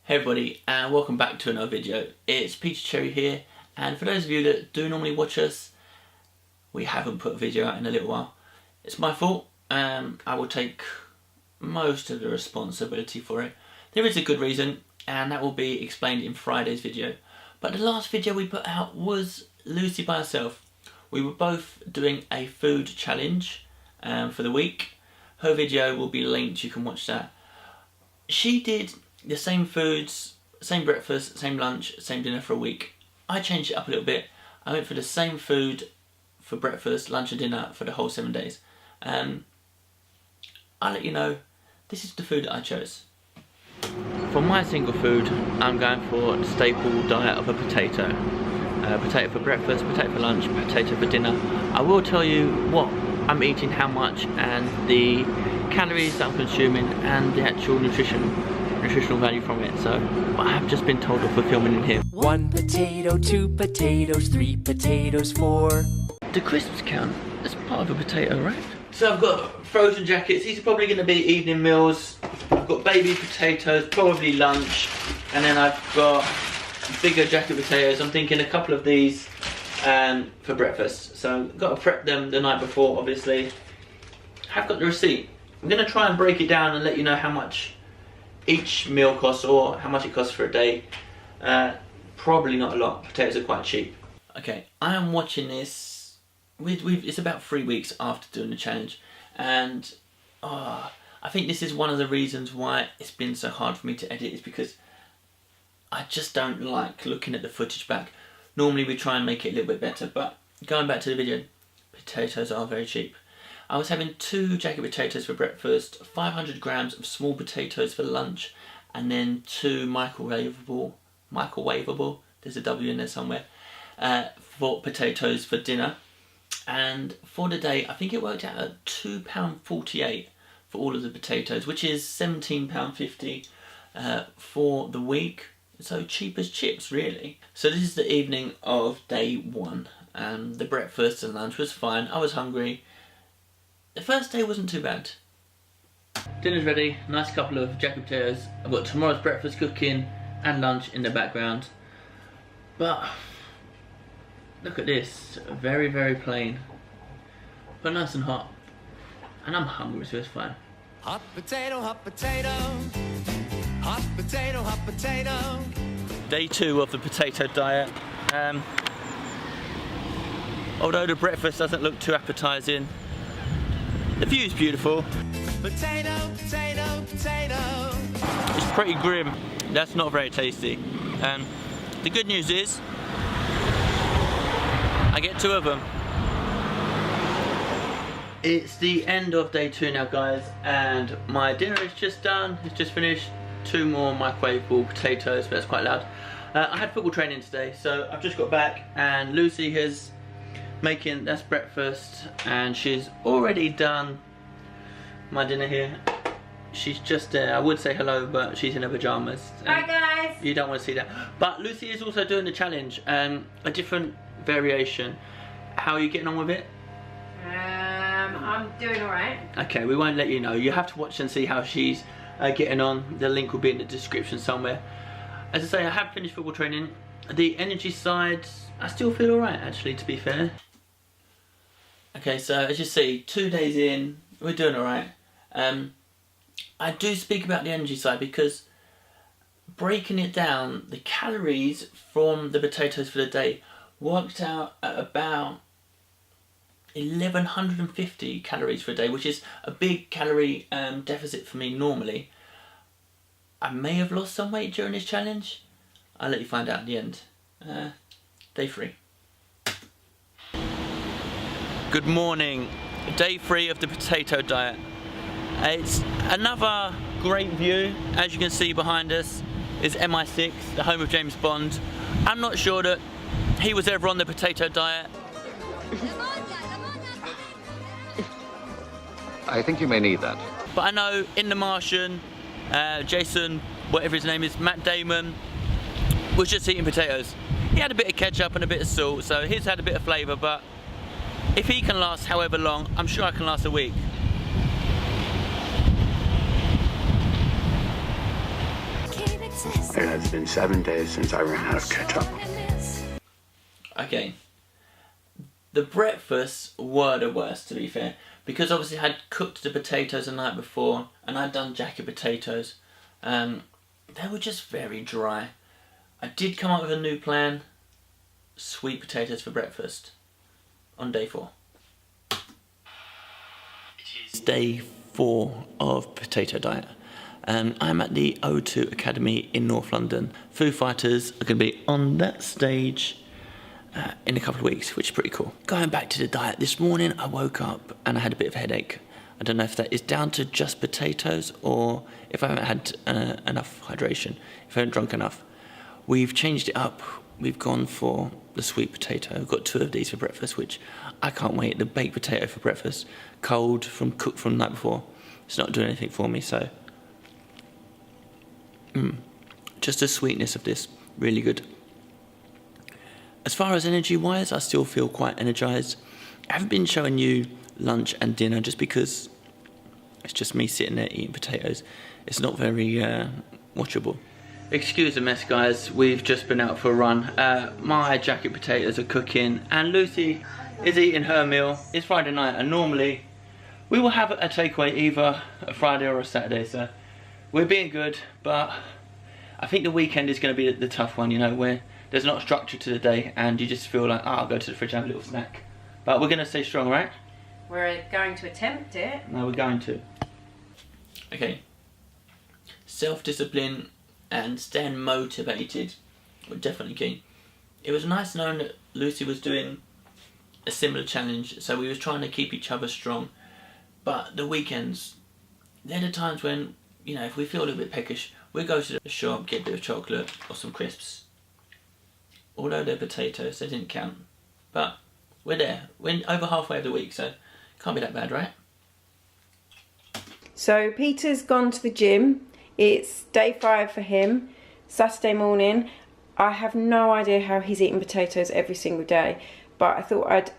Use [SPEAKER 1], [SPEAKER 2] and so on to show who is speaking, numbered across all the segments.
[SPEAKER 1] Hey everybody, and welcome back to another video. It's Peter Cherry here, and for those of you that do normally watch us, we haven't put a video out in a little while. It's my fault. I will take most of the responsibility for it. There is a good reason, and that will be explained in Friday's video. But the last video we put out was Lucy by herself. We were both doing a food challenge for the week. Her video will be linked, you can watch that. She did the same foods, same breakfast, same lunch, same dinner for a week. I changed it up a little bit. I went for the same food for breakfast, lunch and dinner for the whole 7 days. I'll let you know, this is the food that I chose. For my single food, I'm going for the staple diet of a potato. Potato for breakfast, potato for lunch, potato for dinner. I will tell you what I'm eating, how much, and the calories that I'm consuming, and the actual nutritional value from it. So, but I have just been told off for filming in here.
[SPEAKER 2] 1 potato, 2 potatoes, 3 potatoes, 4.
[SPEAKER 1] The crisps count as part of a potato, right? So I've got frozen jackets. These are probably going to be evening meals. I've got baby potatoes, probably lunch, and then I've got bigger jacket potatoes. I'm thinking a couple of these for breakfast. So I've got to prep them the night before, obviously. I've got the receipt. I'm going to try and break it down and let you know how much each meal costs, or how much it costs for a day. Probably not a lot. Potatoes are quite cheap. Okay, I am watching this. It's about 3 weeks after doing the challenge, and I think this is one of the reasons why it's been so hard for me to edit, is because I just don't like looking at the footage back. Normally we try and make it a little bit better, but going back to the video, potatoes are very cheap. I was having 2 jacket potatoes for breakfast, 500 grams of small potatoes for lunch, and then 2 microwavable, there's a W in there somewhere, for potatoes for dinner. And for the day, I think it worked out at £2.48 for all of the potatoes, which is £17.50 for the week. So cheap as chips, really. So this is the evening of day 1. The breakfast and lunch was fine. I was hungry. The first day wasn't too bad. Dinner's ready. Nice couple of jacket potatoes. I've got tomorrow's breakfast cooking and lunch in the background. But look at this. Very, very plain. But nice and hot. And I'm hungry, so it's fine.
[SPEAKER 2] Hot potato, hot potato. Hot potato, hot potato.
[SPEAKER 1] Day 2 of the potato diet. Although the breakfast doesn't look too appetizing, the view is beautiful.
[SPEAKER 2] Potato, potato, potato.
[SPEAKER 1] It's pretty grim. That's not very tasty. The good news is, I get 2 of them. It's the end of day 2 now, guys, and my dinner is just done. It's just finished. 2 more microwavable potatoes, but that's quite loud. I had football training today, so I've just got back, and Lucy has that's breakfast, and she's already done my dinner here. She's just there. I would say hello, but she's in her pajamas.
[SPEAKER 3] Hi guys!
[SPEAKER 1] You don't want to see that. But Lucy is also doing the challenge, a different variation. How are you getting on with it?
[SPEAKER 3] I'm doing alright.
[SPEAKER 1] Okay, we won't let you know. You have to watch and see how she's getting on. The link will be in the description somewhere. As I say, I have finished football training. The energy side, I still feel alright, actually, to be fair. Okay, so as you see, 2 days in, we're doing alright. I do speak about the energy side because breaking it down, the calories from the potatoes for the day worked out at about 1150 calories for a day, which is a big calorie deficit for me normally. I may have lost some weight during this challenge. I'll let you find out at the end. Day 3. Good morning. Day 3 of the potato diet. It's another great view. As you can see behind us is MI6, the home of James Bond. I'm not sure that he was ever on the potato diet.
[SPEAKER 4] I think you may need that.
[SPEAKER 1] But I know in The Martian, Jason, whatever his name is, Matt Damon, was just eating potatoes. He had a bit of ketchup and a bit of salt, so his had a bit of flavour, but if he can last however long, I'm sure I can last a week.
[SPEAKER 4] It has been 7 days since I ran out of ketchup.
[SPEAKER 1] Okay. The breakfasts were the worst, to be fair, because obviously I had cooked the potatoes the night before and I'd done jacket potatoes. They were just very dry. I did come up with a new plan: sweet potatoes for breakfast on day 4. It is day 4 of potato diet. I'm at the O2 Academy in North London. Foo Fighters are going to be on that stage in a couple of weeks, which is pretty cool. Going back to the diet, this morning I woke up and I had a bit of a headache. I don't know if that is down to just potatoes or if I haven't had enough hydration, if I haven't drunk enough. We've changed it up. We've gone for the sweet potato. I've got 2 of these for breakfast, which I can't wait. The baked potato for breakfast, cooked from the night before. It's not doing anything for me, so just the sweetness of this, really good. As far as energy-wise, I still feel quite energized. I haven't been showing you lunch and dinner just because it's just me sitting there eating potatoes. It's not very watchable. Excuse the mess, guys. We've just been out for a run. My jacket potatoes are cooking and Lucy is eating her meal. It's Friday night and normally we will have a takeaway either a Friday or a Saturday, so we're being good, but I think the weekend is going to be the tough one, you know, where there's not structure to the day and you just feel like, oh, I'll go to the fridge and have a little snack. But we're going to stay strong, right?
[SPEAKER 3] We're going to attempt it.
[SPEAKER 1] No, we're going to. Okay. Self-discipline and staying motivated were definitely key. It was nice knowing that Lucy was doing a similar challenge, so we was trying to keep each other strong. But the weekends, they're the times when, you know, if we feel a little bit peckish, we'll go to the shop, get a bit of chocolate or some crisps. Although they're potatoes, they didn't count. But we're there. We're over halfway of the week, so can't be that bad, right?
[SPEAKER 5] So Peter's gone to the gym. It's day 5 for him, Saturday morning. I have no idea how he's eating potatoes every single day, but I thought I'd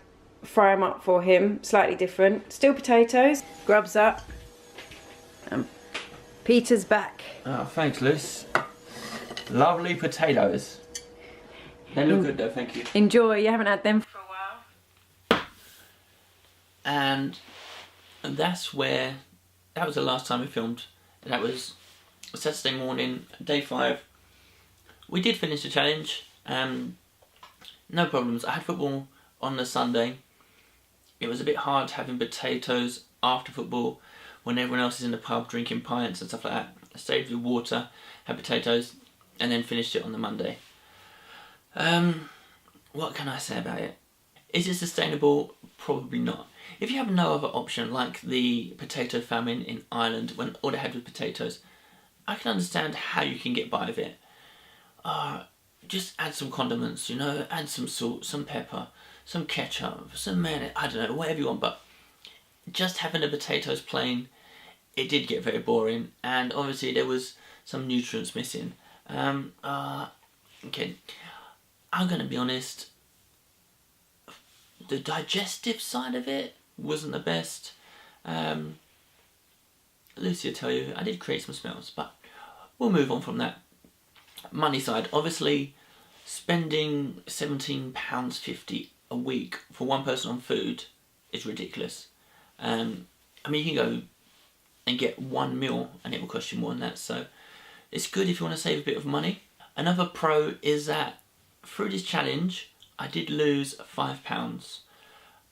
[SPEAKER 5] fry them up for him, slightly different. Still potatoes, grubs up. Peter's back.
[SPEAKER 1] Oh, thanks, Luce. Lovely potatoes. They look good though, thank you.
[SPEAKER 5] Enjoy, you haven't had them for a while.
[SPEAKER 1] And that's where, that was the last time we filmed. That was Saturday morning, day 5. We did finish the challenge. No problems. I had football on the Sunday. It was a bit hard having potatoes after football when everyone else is in the pub drinking pints and stuff like that. I stayed with water, had potatoes, and then finished it on the Monday. What can I say about it? Is it sustainable? Probably not. If you have no other option, like the potato famine in Ireland when all they had was potatoes, I can understand how you can get by with it. Just add some condiments, you know, add some salt, some pepper, some ketchup, some mayonnaise, I don't know, whatever you want, but just having the potatoes plain, it did get very boring, and obviously there was some nutrients missing. Okay, I'm gonna be honest, the digestive side of it wasn't the best. Lucy will tell you, I did create some smells, but we'll move on from that. Money side, obviously spending £17.50 a week for one person on food is ridiculous. I mean, you can go and get one meal and it will cost you more than that, so it's good if you want to save a bit of money. Another pro is that through this challenge I did lose £5.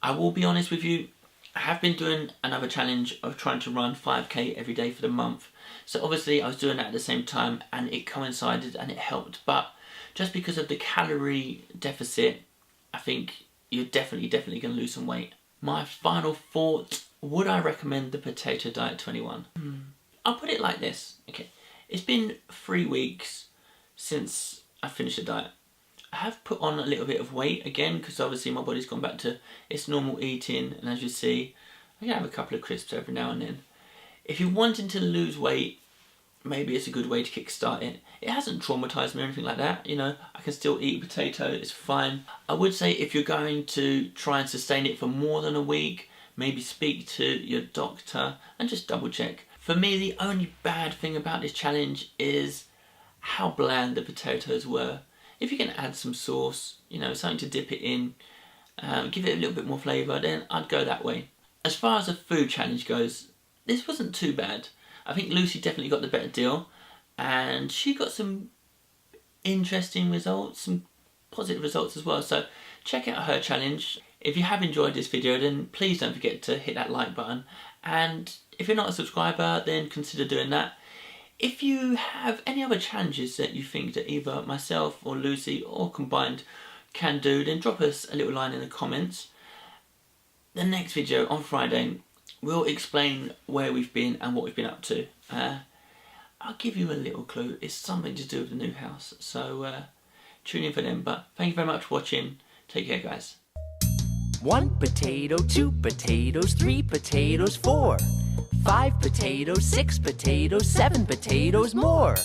[SPEAKER 1] I will be honest with you, I have been doing another challenge of trying to run 5k every day for the month, so obviously I was doing that at the same time and it coincided and it helped, but just because of the calorie deficit I think you're definitely going to lose some weight. My final thought, would I recommend the Potato Diet 21? I'll put it like this, okay, it's been 3 weeks since I finished the diet. I have put on a little bit of weight again because obviously my body's gone back to its normal eating, and as you see I can have a couple of crisps every now and then. If you're wanting to lose weight, maybe it's a good way to kickstart it. It hasn't traumatised me or anything like that, you know, I can still eat potato, it's fine. I would say if you're going to try and sustain it for more than a week, maybe speak to your doctor and just double check. For me, the only bad thing about this challenge is how bland the potatoes were. If you can add some sauce, you know, something to dip it in, give it a little bit more flavour, then I'd go that way. As far as a food challenge goes, this wasn't too bad. I think Lucy definitely got the better deal, and she got some interesting results, some positive results as well. So check out her challenge. If you have enjoyed this video, then please don't forget to hit that like button, and if you're not a subscriber, then consider doing that. If you have any other challenges that you think that either myself or Lucy or combined can do, then drop us a little line in the comments. The next video on Friday will explain where we've been and what we've been up to. I'll give you a little clue. It's something to do with the new house, so tune in for them. But thank you very much for watching. Take care, guys.
[SPEAKER 6] 1 potato, 2 potatoes, 3 potatoes, 4, 5 potatoes, 6 potatoes, 7 potatoes more.